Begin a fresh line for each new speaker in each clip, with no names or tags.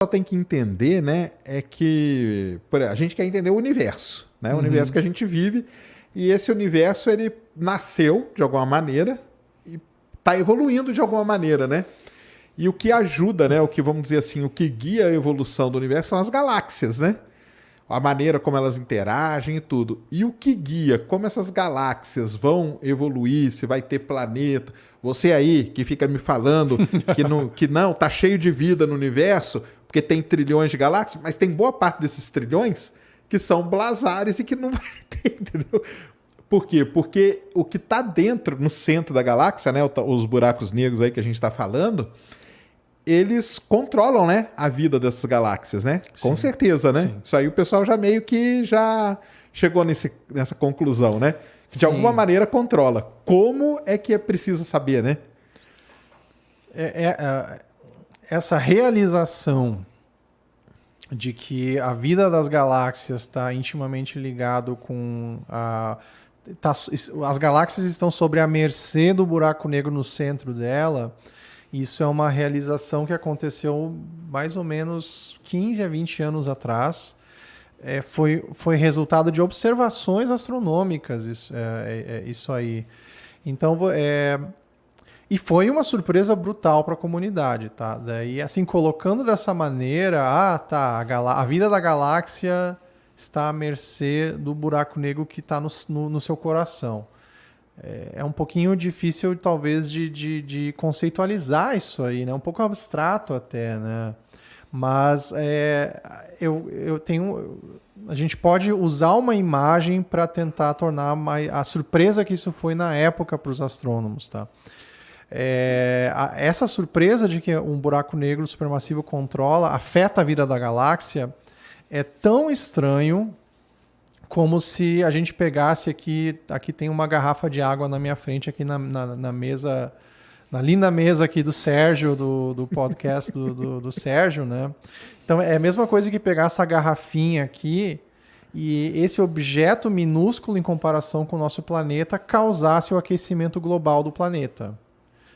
Só tem que entender, né, é que a gente quer entender o universo, né, o universo que a gente vive, e esse universo ele nasceu de alguma maneira e está evoluindo de alguma maneira, né? E o que ajuda, né, o que vamos dizer assim, o que guia a evolução do universo são as galáxias, né? A maneira como elas interagem e tudo. E o que guia como essas galáxias vão evoluir, se vai ter planeta. Você aí que fica me falando que não, tá cheio de vida no universo, porque tem trilhões de galáxias, mas tem boa parte desses trilhões que são blazares e que não vai ter, entendeu? Por quê? Porque o que está dentro, no centro da galáxia, né, os buracos negros aí que a gente está falando, eles controlam, né, a vida dessas galáxias, né? Com certeza, né? Sim. Isso aí o pessoal já meio que já chegou nessa conclusão, né? Que de alguma maneira controla. Como é que é preciso saber, né?
Essa realização de que a vida das galáxias está intimamente ligado com as galáxias estão sobre a mercê do buraco negro no centro dela. Isso é uma realização que aconteceu mais ou menos 15 a 20 anos atrás. Foi resultado de observações astronômicas, isso aí. Então, e foi uma surpresa brutal para a comunidade, tá? Daí, assim, colocando dessa maneira, a vida da galáxia está à mercê do buraco negro que está no seu coração. É um pouquinho difícil, talvez, de conceitualizar isso aí, né? Um pouco abstrato até, né? Mas a gente pode usar uma imagem para tentar tornar a surpresa que isso foi na época para os astrônomos, tá? Essa surpresa de que um buraco negro supermassivo afeta a vida da galáxia é tão estranho como se a gente pegasse aqui tem uma garrafa de água na minha frente, aqui na mesa, na linda mesa aqui do Sérgio, do podcast do Sérgio, né? Então é a mesma coisa que pegar essa garrafinha aqui e esse objeto minúsculo em comparação com o nosso planeta causasse o aquecimento global do planeta,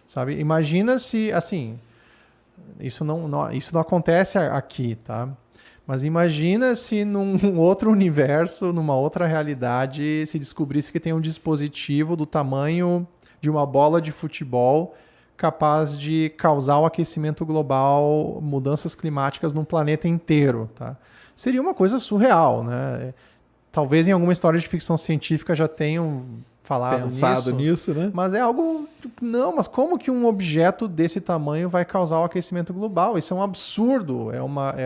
sabe? Imagina se, assim, isso não acontece aqui, tá? Mas imagina se num outro universo, numa outra realidade, se descobrisse que tem um dispositivo do tamanho de uma bola de futebol capaz de causar o aquecimento global, mudanças climáticas no planeta inteiro, tá? Seria uma coisa surreal, né? Talvez em alguma história de ficção científica já tenham
pensado nisso, né?
Mas é algo... Não, mas como que um objeto desse tamanho vai causar o aquecimento global? Isso é um absurdo, é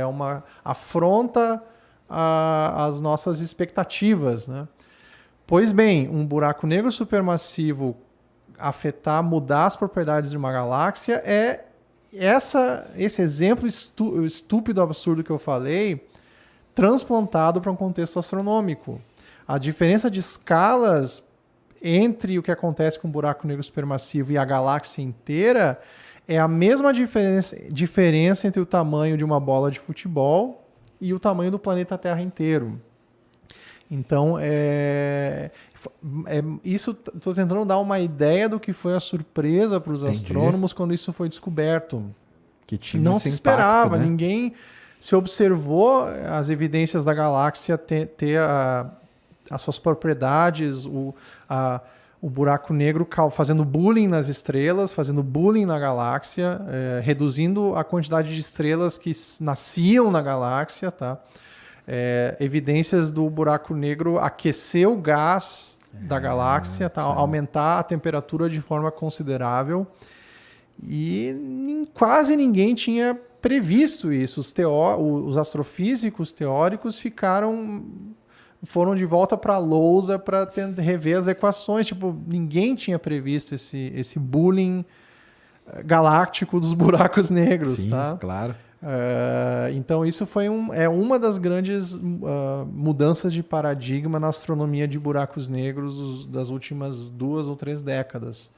uma afronta às nossas expectativas, né? Pois bem, um buraco negro supermassivo mudar as propriedades de uma galáxia esse exemplo estúpido, absurdo que eu falei, transplantado para um contexto astronômico. A diferença de escalas entre o que acontece com o buraco negro supermassivo e a galáxia inteira é a mesma diferença entre o tamanho de uma bola de futebol e o tamanho do planeta Terra inteiro. Então, isso estou tentando dar uma ideia do que foi a surpresa para os astrônomos quando isso foi descoberto.
Que tinha
não se esperava,
impacto, né?
Ninguém se observou as evidências da galáxia ter as suas propriedades, o buraco negro fazendo bullying nas estrelas, fazendo bullying na galáxia, reduzindo a quantidade de estrelas que nasciam na galáxia, tá? Evidências do buraco negro aquecer o gás da galáxia, tá? Aumentar a temperatura de forma considerável. E quase ninguém tinha previsto isso. Os astrofísicos teóricos foram de volta para a lousa para rever as equações. Tipo, ninguém tinha previsto esse bullying galáctico dos buracos negros.
Sim,
tá?
Claro.
Então isso foi uma das grandes mudanças de paradigma na astronomia de buracos negros das últimas 2 ou 3 décadas.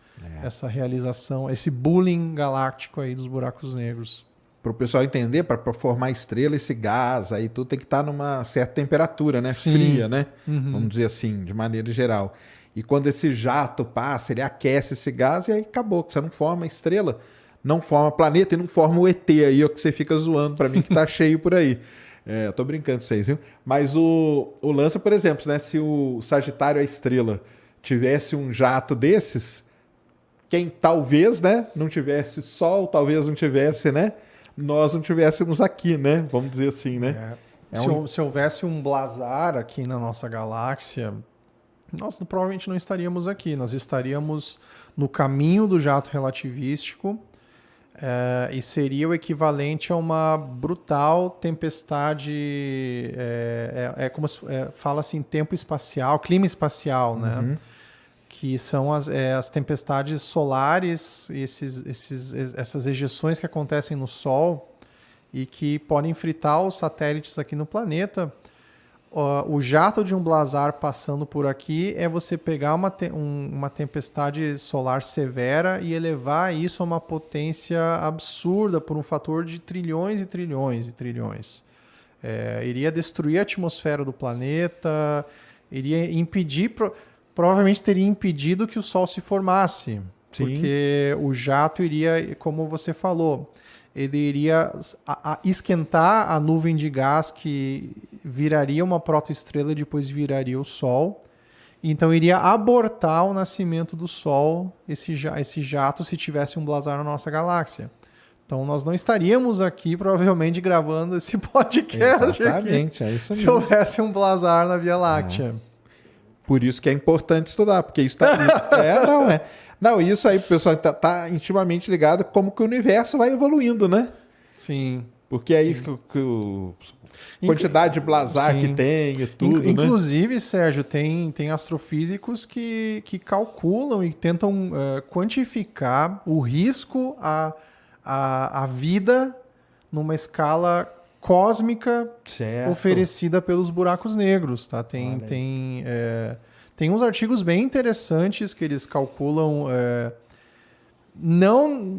Essa realização, esse bullying galáctico aí dos buracos negros.
Para o pessoal entender, para formar estrela, esse gás aí tudo tem que estar numa certa temperatura, né?
Sim.
Fria, né? Vamos dizer assim, de maneira geral. E quando esse jato passa, ele aquece esse gás e aí acabou, que você não forma estrela. não forma planeta e não forma o ET aí, ó, que você fica zoando para mim que tá cheio por aí. Eu tô brincando com vocês, viu? Mas o lance, por exemplo, né, se o Sagitário, a estrela, tivesse um jato desses, quem talvez, né, não tivesse Sol, talvez não tivesse, né, nós não tivéssemos aqui, né, vamos dizer assim, né?
Se houvesse um blazar aqui na nossa galáxia, nós provavelmente não estaríamos aqui, nós estaríamos no caminho do jato relativístico, e seria o equivalente a uma brutal tempestade, como fala assim, tempo espacial, clima espacial, né? Que são as tempestades solares, essas ejeções que acontecem no Sol e que podem fritar os satélites aqui no planeta. O jato de um blazar passando por aqui é você pegar uma tempestade solar severa e elevar isso a uma potência absurda por um fator de trilhões e trilhões e trilhões. Iria destruir a atmosfera do planeta, iria impedir... Provavelmente teria impedido que o Sol se formasse. Sim. Porque o jato iria, como você falou, ele iria esquentar a nuvem de gás que viraria uma protoestrela e depois viraria o Sol. Então iria abortar o nascimento do Sol, esse jato, se tivesse um blazar na nossa galáxia. Então nós não estaríamos aqui provavelmente gravando esse podcast.
Exatamente, é isso mesmo.
Se houvesse um blazar na Via Láctea.
Por isso que é importante estudar, porque isso está... Não, isso aí, pessoal, tá intimamente ligado como que o universo vai evoluindo, né?
Sim.
Porque é isso que quantidade de blazar que tem e tudo, né?
Inclusive, Sérgio, tem astrofísicos que calculam e tentam quantificar o risco à vida numa escala cósmica oferecida pelos buracos negros, tá? Tem uns artigos bem interessantes que eles calculam.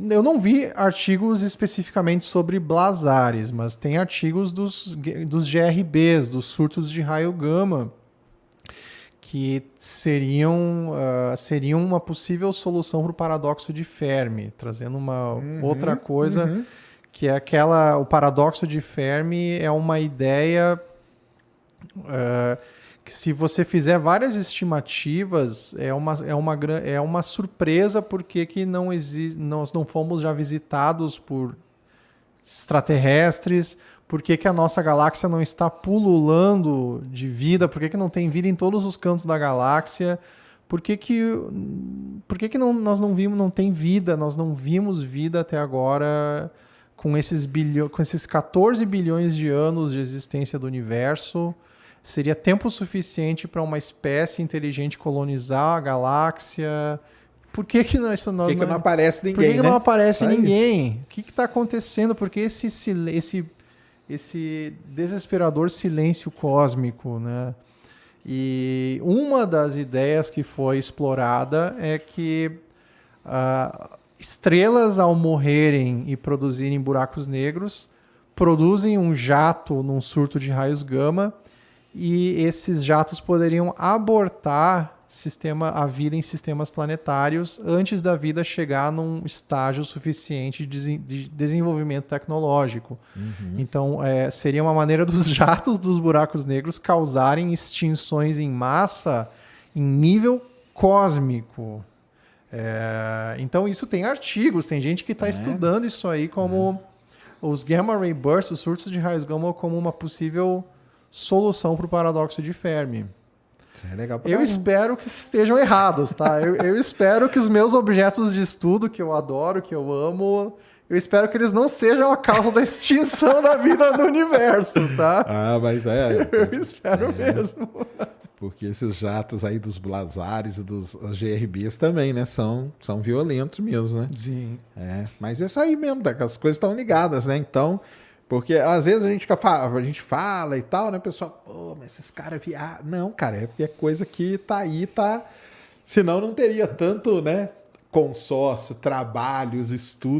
Eu não vi artigos especificamente sobre blazares, mas tem artigos dos GRBs, dos surtos de raio gama, que seriam uma possível solução para o paradoxo de Fermi, trazendo uma outra coisa. Que é o paradoxo de Fermi é uma ideia que, se você fizer várias estimativas, é uma surpresa porque que nós não fomos já visitados por extraterrestres, por que a nossa galáxia não está pululando de vida, por que não tem vida em todos os cantos da galáxia, por que nós não tem vida, nós não vimos vida até agora com esses 14 bilhões de anos de existência do universo. Seria tempo suficiente para uma espécie inteligente colonizar a galáxia. Por que não
aparece ninguém?
Por que não aparece ninguém? O que está acontecendo? Por que esse desesperador silêncio cósmico, né? E uma das ideias que foi explorada é que estrelas, ao morrerem e produzirem buracos negros, produzem um jato num surto de raios gama, e esses jatos poderiam abortar a vida em sistemas planetários antes da vida chegar num estágio suficiente de desenvolvimento tecnológico. Então, seria uma maneira dos jatos dos buracos negros causarem extinções em massa em nível cósmico. Então, isso tem artigos, tem gente que está estudando isso aí como os gamma ray bursts, os surtos de raios gama, como uma possível solução para o paradoxo de Fermi.
Legal.
Eu espero que estejam errados, tá? Eu espero que os meus objetos de estudo, que eu adoro, que eu amo, eu espero que eles não sejam a causa da extinção da vida no universo, tá?
Mas
eu espero mesmo.
Porque esses jatos aí dos blazares e dos GRBs também, né? São violentos mesmo, né?
Sim.
Mas é isso aí mesmo, as coisas estão ligadas, né? Então, porque às vezes a gente fala e tal, né? O pessoal, mas esses caras viajam. Não, cara, é coisa que tá aí, tá. Senão não teria tanto, né? Consórcio, trabalhos, estudos.